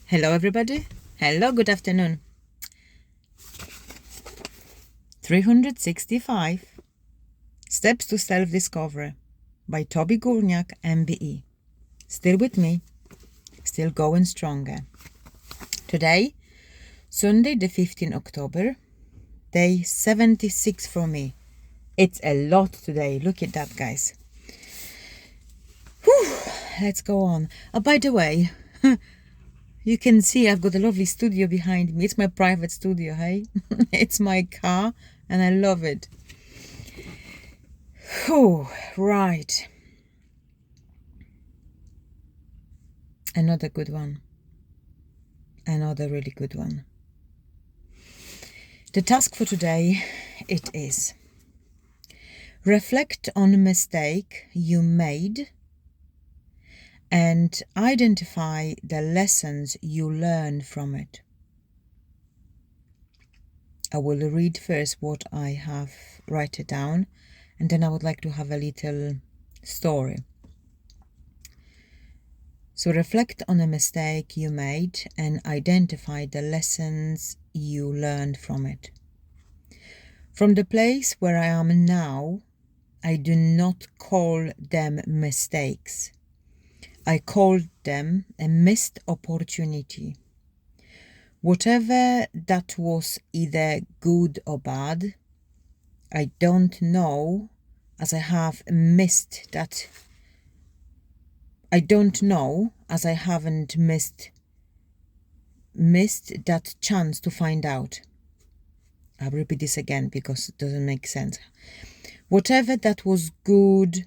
Hello, everybody. Hello, good afternoon. 365 Steps to Self-Discovery by Toby Górniak, MBE. Still with me, still going stronger. Today, Sunday the 15th October, day 76 for me. It's a lot today. Look at that, guys. Whew, let's go on. Oh, by the way, you can see I've got a lovely studio behind me. It's my private studio, hey? It's my car and I love it. Oh, right. Another good one. Another really good one. The task for today, it is reflect on a mistake you made and identify the lessons you learn from it. I will read first what I have written down, and then I would like to have a little story. So reflect on a mistake you made and identify the lessons you learned from it. From the place where I am now, I do not call them mistakes. I call them a missed opportunity. Whatever that was, either good or bad, I don't know, as I have missed that. I don't know, as I haven't missed that chance to find out. I'll repeat this again because it doesn't make sense. Whatever that was good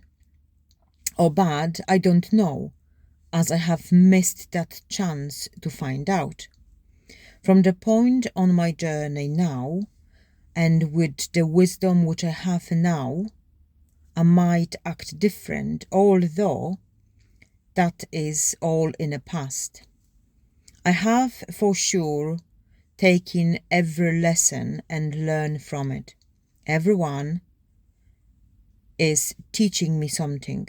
or bad, I don't know, as I have missed that chance to find out. From the point on my journey now, and with the wisdom which I have now, I might act different, although that is all in the past. I have for sure taken every lesson and learned from it. Everyone is teaching me something.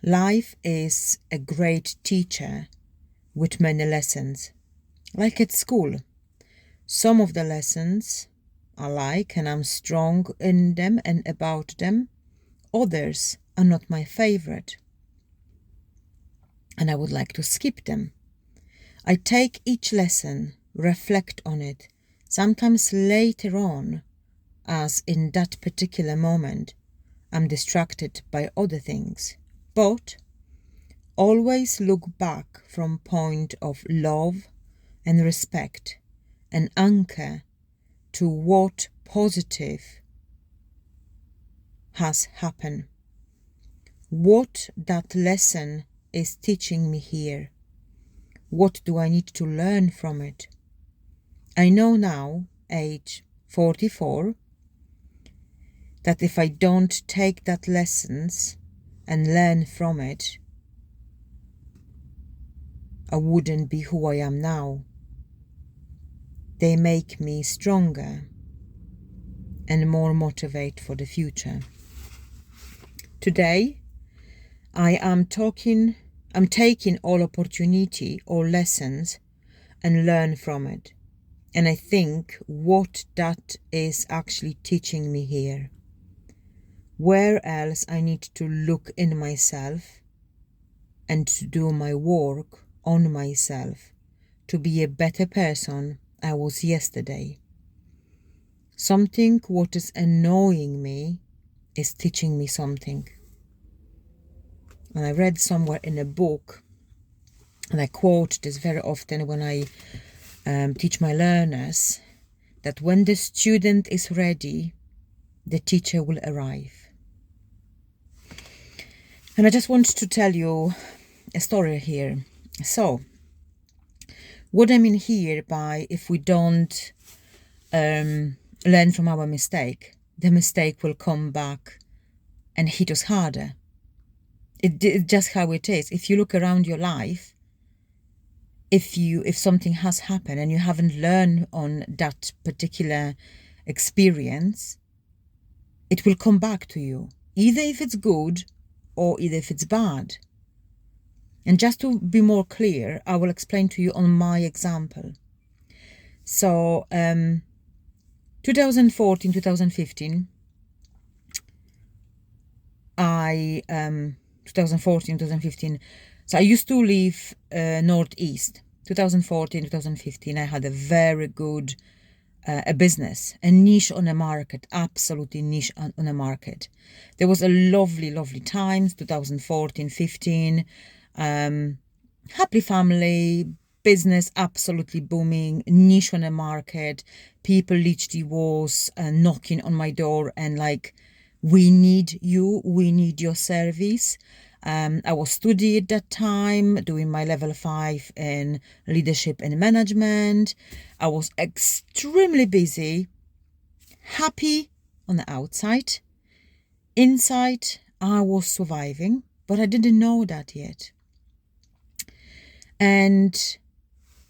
Life is a great teacher with many lessons. Like at school, some of the lessons I like and I'm strong in them and about them. Others are not my favorite, and I would like to skip them. I take each lesson, reflect on it, sometimes later on, as in that particular moment I'm distracted by other things, but always look back from point of love and respect, and anchor to what positive has happened. What that lesson is teaching me here. What do I need to learn from it? I know now, age 44, that if I don't take that lessons and learn from it, I wouldn't be who I am now. They make me stronger and more motivated for the future. Today, I'm taking all opportunity or lessons and learn from it. And I think what that is actually teaching me here. Where else I need to look in myself and to do my work on myself to be a better person I was yesterday. Something what is annoying me is teaching me something. And I read somewhere in a book, and I quote this very often when I teach my learners, that when the student is ready, the teacher will arrive. And I just want to tell you a story here. So, what I mean here by if we don't learn from our mistake, the mistake will come back and hit us harder. It's just how it is. If you look around your life, if something has happened and you haven't learned on that particular experience, it will come back to you, either if it's good or either if it's bad. And just to be more clear, I will explain to you on my example. So 2014, 2015, 2014, 2015. So I used to live northeast. 2014, 2015, I had a very good a business, a niche on a market, absolutely niche on a market. There was a lovely, lovely times, 2014, 15, happy family, business absolutely booming, niche on a market. People literally was knocking on my door and like, we need you, we need your service. I was studying at that time, doing my level 5 in leadership and management. I was extremely busy, happy on the outside. Inside, I was surviving, but I didn't know that yet. And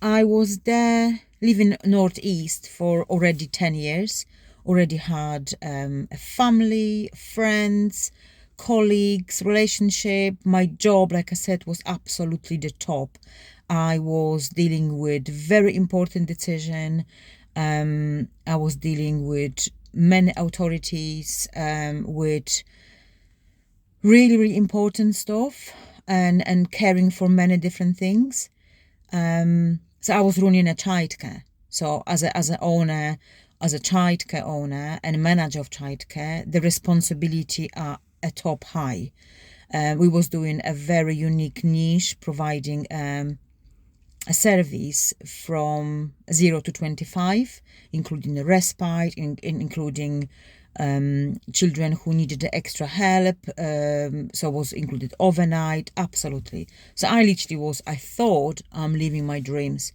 I was there living northeast for already 10 years, already had a family, friends, colleagues, relationship. My job, like I said, was absolutely the top. I was dealing with very important decision. I was dealing with many authorities, with really, really important stuff, and caring for many different things. So I was running a childcare. So as an owner, as a childcare owner and manager of childcare, the responsibility are a top high. We was doing a very unique niche, providing a service from 0 to 25, including the respite, including children who needed the extra help. So was included overnight, absolutely. So I thought I'm living my dreams.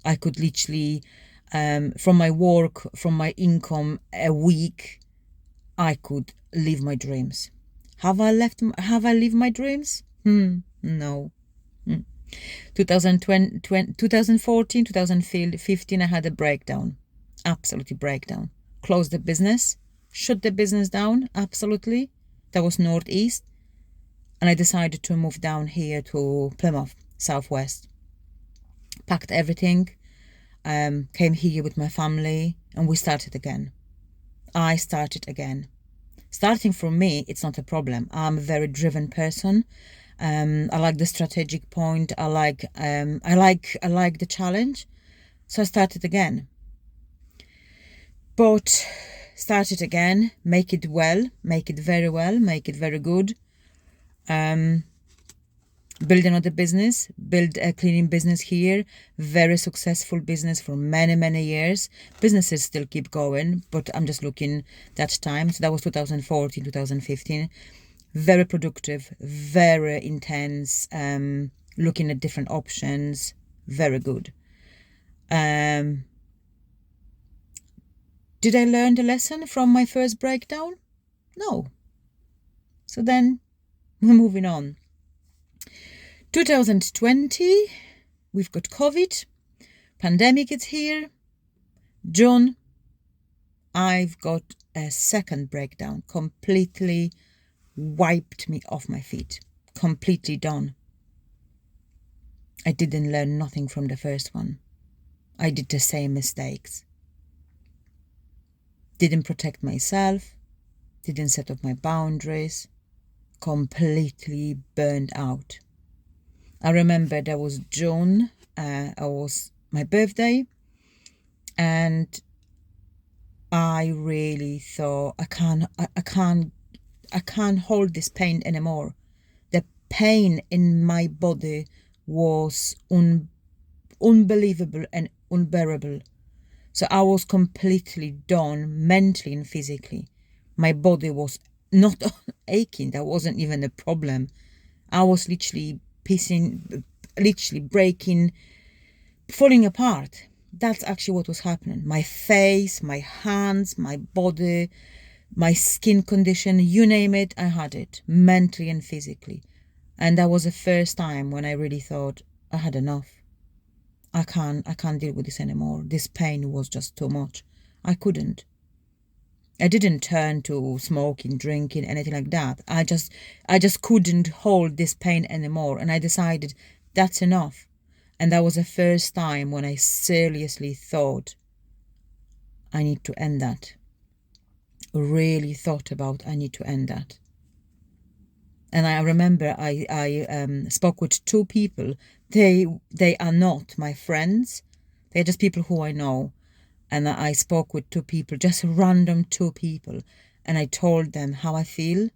I could literally, from my work, from my income a week, I could live my dreams. Have I lived my dreams? No. 2014, 2015, I had a breakdown. Absolutely breakdown. Closed the business, shut the business down, absolutely. That was northeast. And I decided to move down here to Plymouth, southwest. Packed everything, came here with my family, and we started again. I started again. Starting from me, it's not a problem. I'm a very driven person. I like the strategic point. I like the challenge. So I started again. But started again, make it well, make it very well, make it very good. Build another business, build a cleaning business here, very successful business for many, many years. Businesses still keep going, but I'm just looking that time. So that was 2014, 2015. Very productive, very intense, looking at different options, very good. Did I learn the lesson from my first breakdown? No. So then we're moving on. 2020, we've got COVID, pandemic is here. June, I've got a second breakdown, completely wiped me off my feet, completely done. I didn't learn nothing from the first one. I did the same mistakes. Didn't protect myself, didn't set up my boundaries, completely burned out. I remember there was June, it was my birthday, and I really thought I can't hold this pain anymore. The pain in my body was unbelievable and unbearable. So I was completely done mentally and physically. My body was not aching. That wasn't even a problem. I was literally breaking, falling apart. That's actually what was happening. My face, my hands, my body, my skin condition, you name it, I had it, mentally and physically. And that was the first time when I really thought I had enough. I can't deal with this anymore. This pain was just too much. I couldn't. I didn't turn to smoking, drinking, anything like that. I just couldn't hold this pain anymore, and I decided that's enough. And that was the first time when I seriously thought I need to end that. Really thought about I need to end that. And I remember I spoke with two people. They are not my friends. They're just people who I know. And I spoke with two people, just random two people, and I told them how I feel.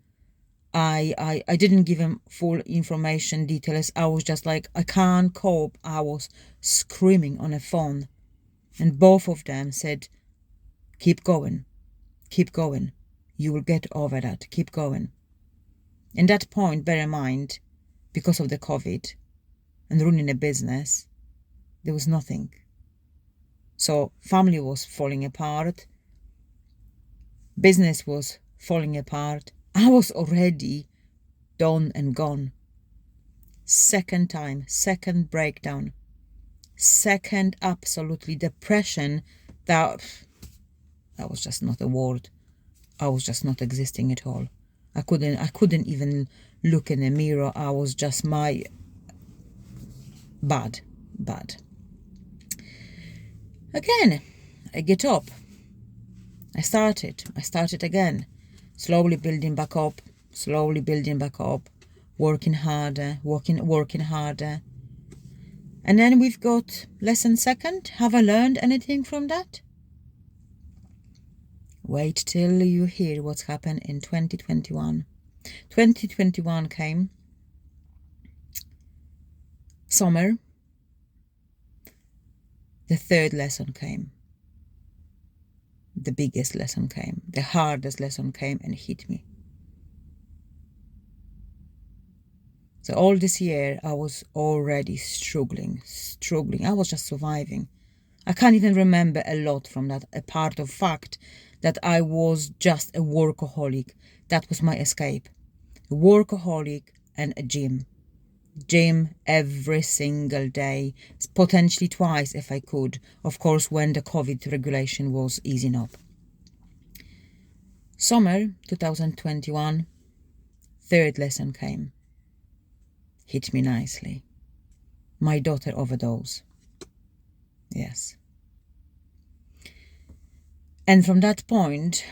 I didn't give them full information, details. I was just like, I can't cope. I was screaming on a phone. And both of them said, keep going. Keep going. You will get over that. Keep going. In that point, bear in mind, because of the COVID and running a business, there was nothing. So family was falling apart. Business was falling apart. I was already done and gone. Second time, second breakdown, second absolutely depression. That was just not a word. I was just not existing at all. I couldn't even look in the mirror. I was just bad. Again, I get up. I started again, slowly building back up, working harder. And then we've got lesson second. Have I learned anything from that? Wait till you hear what's happened in 2021. 2021 came. Summer. The third lesson came. The biggest lesson came. The hardest lesson came and hit me. So all this year, I was already struggling. I was just surviving. I can't even remember a lot from that, apart of fact that I was just a workaholic. That was my escape. A workaholic and a gym. Gym every single day, potentially twice if I could. Of course, when the COVID regulation was easing up. Summer 2021, third lesson came. Hit me nicely. My daughter overdosed. Yes. And from that point,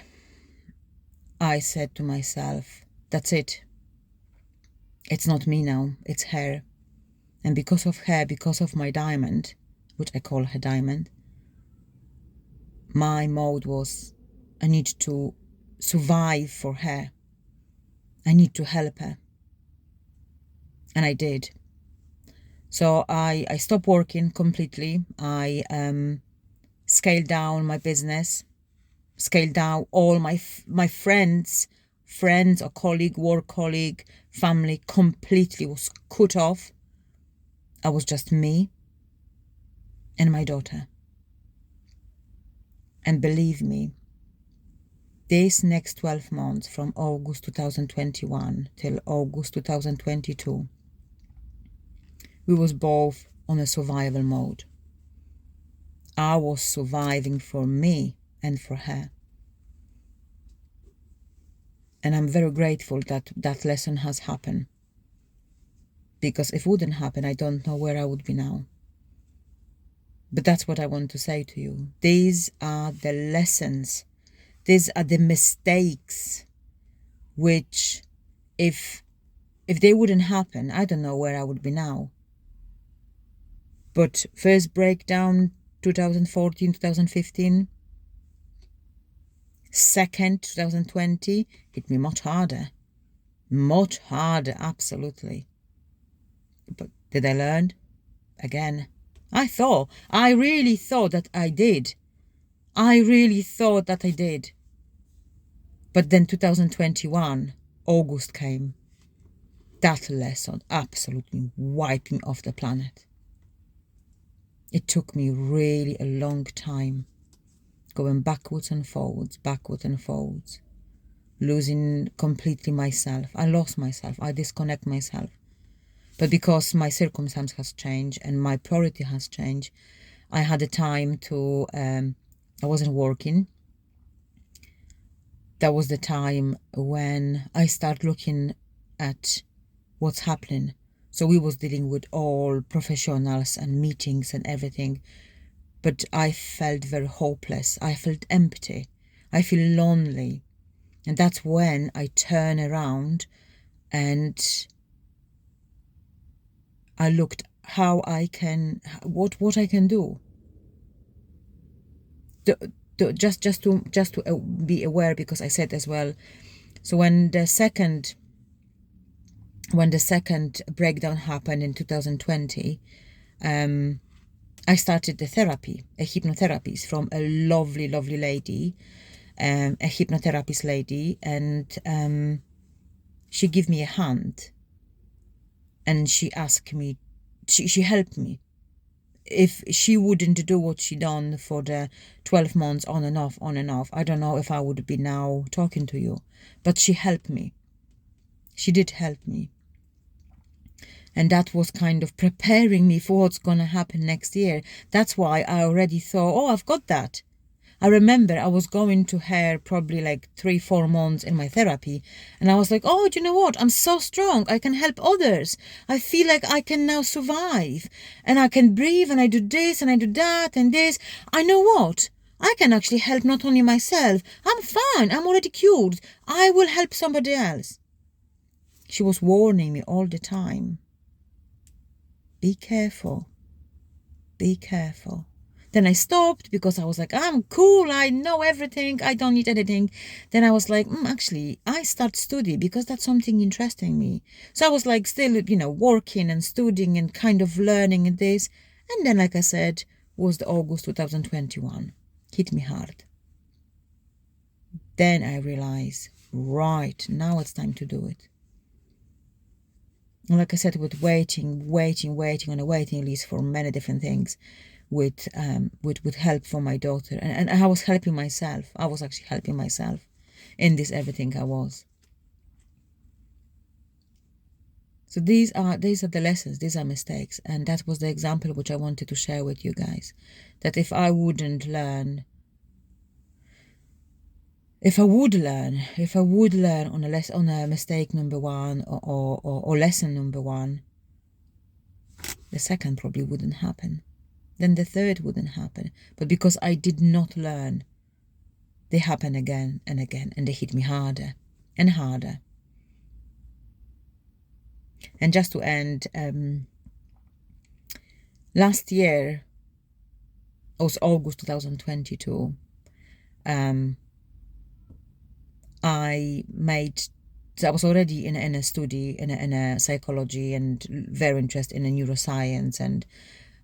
I said to myself, that's it. It's not me now, it's her. And because of her, because of my diamond, which I call her diamond, my mode was, I need to survive for her. I need to help her. And I did. So I stopped working completely. I scaled down my business, scaled down all my friends or colleague, work colleague, family completely was cut off. I was just me and my daughter. And believe me, this next 12 months from August 2021 till August 2022, we was both on a survival mode. I was surviving for me and for her. And I'm very grateful that that lesson has happened. Because if it wouldn't happen, I don't know where I would be now. But that's what I want to say to you. These are the lessons. These are the mistakes which, if they wouldn't happen, I don't know where I would be now. But first breakdown, 2014, 2015. Second, 2020, hit me much harder. Much harder, absolutely. But did I learn? Again, I really thought that I did. But then 2021, August came. That lesson absolutely wiping off the planet. It took me really a long time, going backwards and forwards, losing completely myself. I lost myself. I disconnect myself. But because my circumstance has changed and my priority has changed, I had the time to, I wasn't working. that was the time when I start looking at what's happening. So we was dealing with all professionals and meetings and everything, but I felt very hopeless. I felt empty. I feel lonely. And that's when I turn around and I looked how I can, what I can do. Just to be aware, because I said as well. So when the second breakdown happened in 2020, I started the therapy, a hypnotherapist from a lovely lady, a hypnotherapist lady, and she gave me a hand, and she asked me, she helped me. If she wouldn't do what she done for the 12 months on and off, I don't know if I would be now talking to you. But she helped me. She did help me. And that was kind of preparing me for what's going to happen next year. That's why I already thought, oh, I've got that. I remember I was going to her probably like 3-4 months in my therapy, and I was like, oh, do you know what? I'm so strong. I can help others. I feel like I can now survive, and I can breathe, and I do this and I do that and this. I know what? I can actually help not only myself. I'm fine. I'm already cured. I will help somebody else. She was warning me all the time. Be careful. Be careful. Then I stopped because I was like, I'm cool, I know everything, I don't need anything. Then I was like, actually, I start study because that's something interesting me. So I was like still, working and studying and kind of learning and this. And then, like I said, was the August 2021. Hit me hard. Then I realized, right, now it's time to do it. And like I said, with waiting on a waiting list for many different things, with help from my daughter, and I was helping myself. I was actually helping myself in this everything I was. So these are the lessons, these are mistakes, and that was the example which I wanted to share with you guys. That if I would learn on a mistake number one or lesson number one, the second probably wouldn't happen. Then the third wouldn't happen. But because I did not learn, they happen again and again, and they hit me harder and harder. And just to end, last year, it was August 2022, I was already in a study in a psychology, and very interested in a neuroscience, and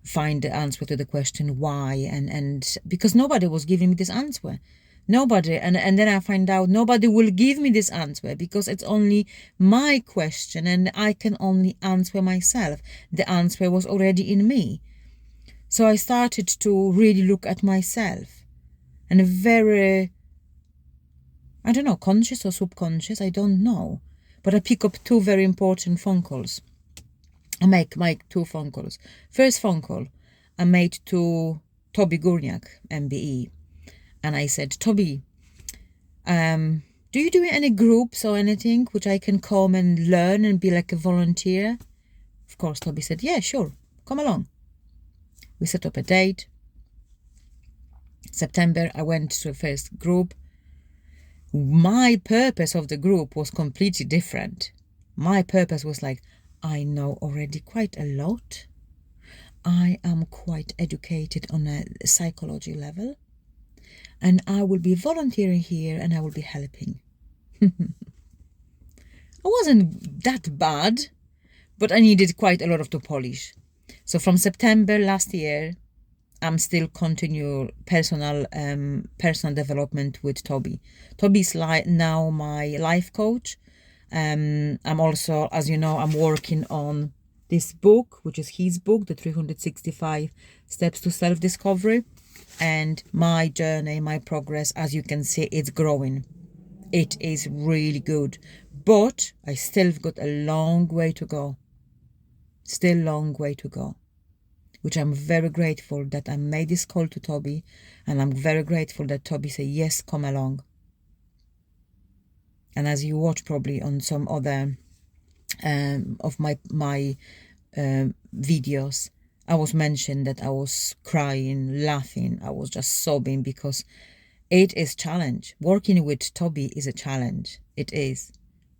find the answer to the question why, and because nobody was giving me this answer. Nobody. And then I find out nobody will give me this answer, because it's only my question and I can only answer myself. The answer was already in me. So I started to really look at myself, and very, I don't know, conscious or subconscious, I don't know, but I pick up 2 very important phone calls. I make 2 phone calls. First phone call I made to Toby Gurniak, MBE, and I said, Toby, do you do any groups or anything which I can come and learn and be like a volunteer? Of course, Toby said, yeah, sure, come along. We set up a date. September, I went to the first group. My purpose of the group was completely different. My purpose was like, I know already quite a lot. I am quite educated on a psychology level, and I will be volunteering here and I will be helping. It wasn't that bad, but I needed quite a lot of to polish. So from September last year, I'm still continue personal development with Toby. Toby's now my life coach. I'm also, as you know, I'm working on this book, which is his book, the 365 Steps to Self-Discovery. And my journey, my progress, as you can see, it's growing. It is really good. But I still got a long way to go. Still long way to go. Which I'm very grateful that I made this call to Toby. And I'm very grateful that Toby said, yes, come along. And as you watch probably on some other of my videos, I was mentioned that I was crying, laughing, I was just sobbing, because it is challenge. Working with Toby is a challenge. It is.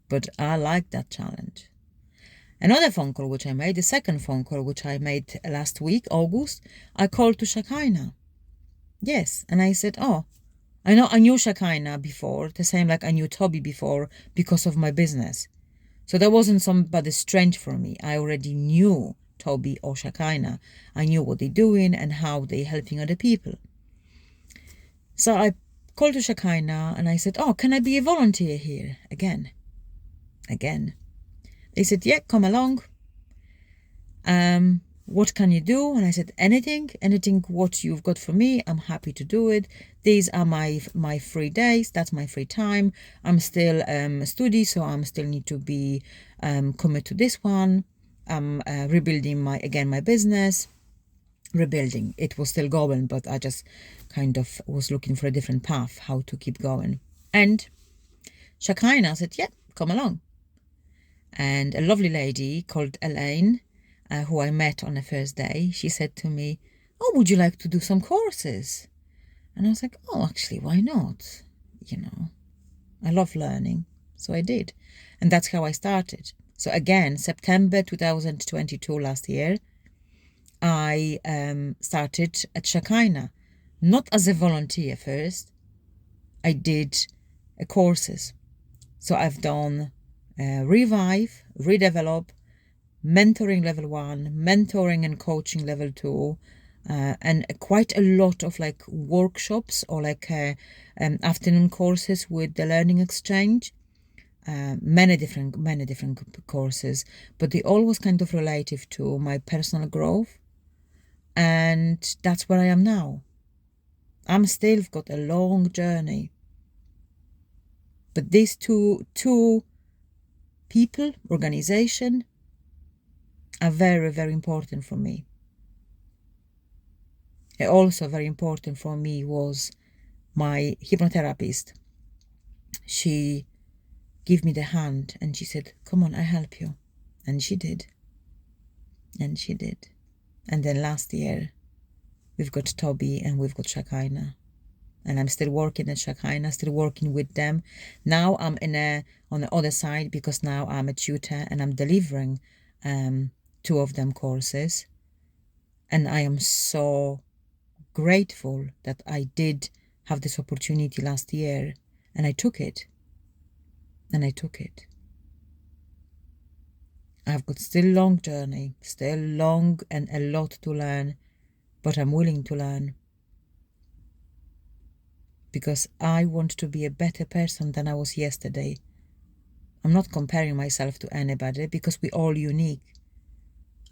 But I like that challenge. Another phone call which I made, the second phone call which I made last week, August, I called to Shekinah. Yes, and I said, oh, I knew Shekinah before, the same like I knew Toby before, because of my business. So that wasn't somebody strange for me. I already knew Toby or Shekinah. I knew what they're doing and how they're helping other people. So I called to Shekinah and I said, oh, can I be a volunteer here? Again. They said, yeah, come along. What can you do? And I said, anything what you've got for me, I'm happy to do it. These are my free days. That's my free time. I'm still a student, so I'm still need to be commit to this one. I'm rebuilding my business. Rebuilding. It was still going, but I just kind of was looking for a different path, how to keep going. And Shekinah said, yeah, come along. And a lovely lady called Elaine, who I met on the first day, she said to me, oh, would you like to do some courses? And I was like, oh, actually, why not? You know, I love learning. So I did. And that's how I started. So again, September 2022, last year, I started at Shekinah, not as a volunteer first. I did courses. So I've done Revive, Redevelop, mentoring level 1, mentoring and coaching level 2, and quite a lot of like workshops or like afternoon courses with the Learning Exchange. Many different courses, but they always kind of relative to my personal growth. And that's where I am now. I'm still got a long journey. But these two people, organization, are very, very important for me. Also very important for me was my hypnotherapist. She gave me the hand and she said, come on, I help you. And she did. And she did. And then last year, we've got Toby and we've got Shekinah. And I'm still working at Shekinah, still working with them. Now I'm on the other side, because now I'm a tutor and I'm delivering 2 of them courses. And I am so grateful that I did have this opportunity last year, and I took it. I've got still long journey, still long and a lot to learn, but I'm willing to learn. Because I want to be a better person than I was yesterday. I'm not comparing myself to anybody, because we're all unique.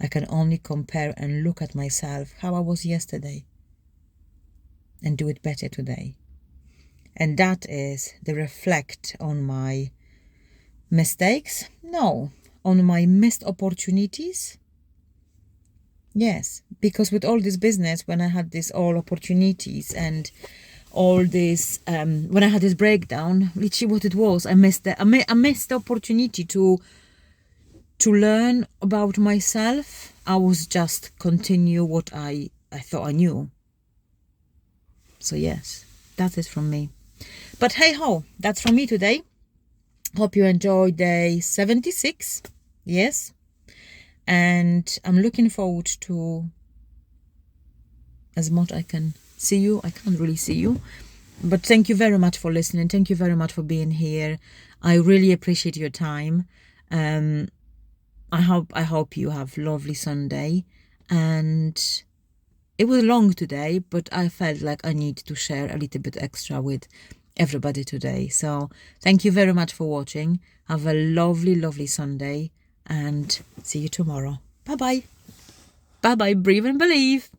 I can only compare and look at myself, how I was yesterday, and do it better today. And that is the reflect on my mistakes? No. On my missed opportunities? Yes. Because with all this business, when I had these all opportunities and all this, when I had this breakdown, literally what it was, I missed the opportunity to learn about myself. I was just continue what I thought I knew. So yes, that is from me. But hey ho, that's from me today. Hope you enjoyed day 76. Yes. And I'm looking forward to as much I can see you. I can't really see you. But thank you very much for listening. Thank you very much for being here. I really appreciate your time. I hope you have lovely Sunday. And it was long today, but I felt like I need to share a little bit extra with everybody today. So thank you very much for watching. Have a lovely, lovely Sunday and see you tomorrow. Bye-bye. Bye-bye. Breathe and believe.